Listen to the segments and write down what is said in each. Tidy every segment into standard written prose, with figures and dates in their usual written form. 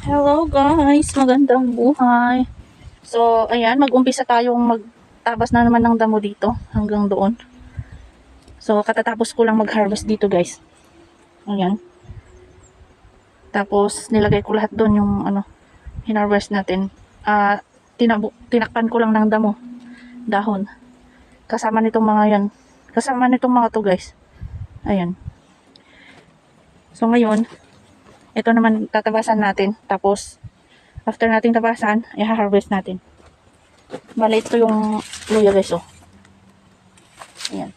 Hello guys, magandang buhay. So, ayan, mag-umpisa tayong magtabas na naman ng damo dito hanggang doon. So, katatapos ko lang mag-harvest dito guys. Ayan. Tapos, nilagay ko lahat doon yung hinarvest natin. Tinakpan ko lang ng damo, dahon. Kasama nitong mga yan. Kasama nitong mga to guys. Ayan. So, ngayon, ito naman tatabasan natin. Tapos, after nating tabasan, i-harvest natin. Bale, ito yung luya guys, oh. Ayan.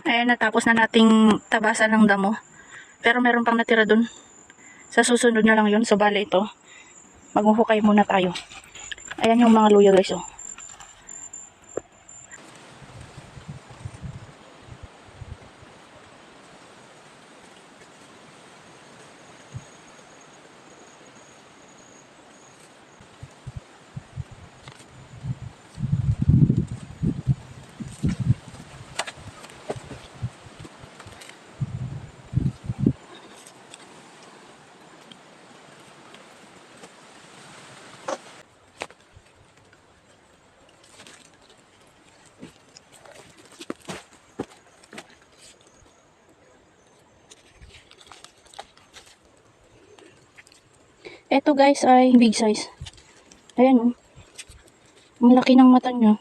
Ayan, natapos na nating tabasan ng damo. Pero meron pang natira dun. Sa susunod na lang yun. So, bale ito. Maghuhukay muna tayo. Ayan yung mga luya guys, oh. Ito guys ay big size. Ayan, oh. Ang laki ng mata niya.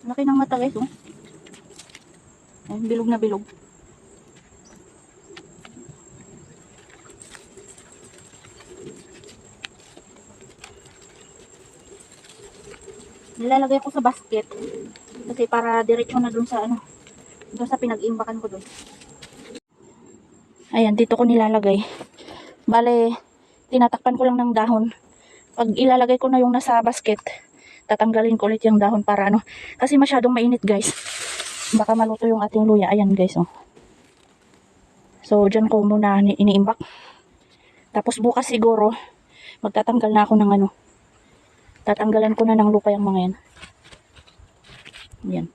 Laki ng mata guys, oh. Ayan, bilog na bilog. Nilalagay ko sa basket. Kasi para diretso na dun sa dun sa pinag-imbakan ko dun. Ayan, dito ko nilalagay. Bale, tinatakpan ko lang ng dahon. Pag ilalagay ko na yung nasa basket, tatanggalin ko ulit yung dahon para kasi masyadong mainit guys. Baka maluto yung ating luya. Ayan guys, oh. So, dyan ko muna iniimbak. Tapos bukas siguro, magtatanggal na ako ng tatanggalan ko na ng lupa yung mga yan. Ayan.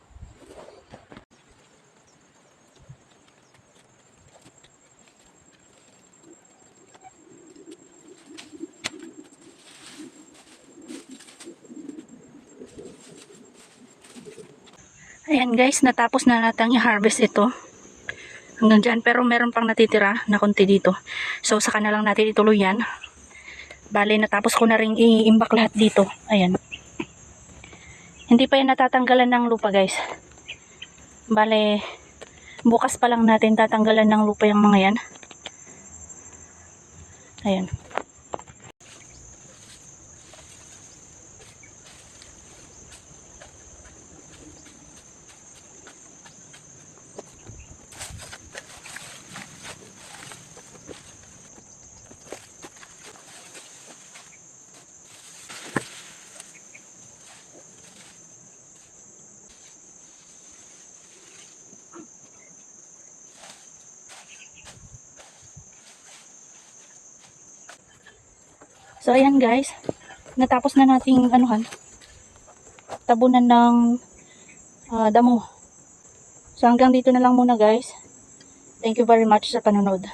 Ayan guys, natapos na natin i-harvest ito. Hanggang dyan, pero meron pang natitira na konti dito. So, saka na lang natin ituloy yan. Bale, natapos ko na rin i-imbak lahat dito. Ayan. Hindi pa yan natatanggalan ng lupa guys. Bale, bukas pa lang natin tatanggalan ng lupa yung mga yan. Ayan. So, ayan guys. natapos na nating anuhan, tabunan ng damo. So hanggang dito na lang muna guys. Thank you very much sa panonood.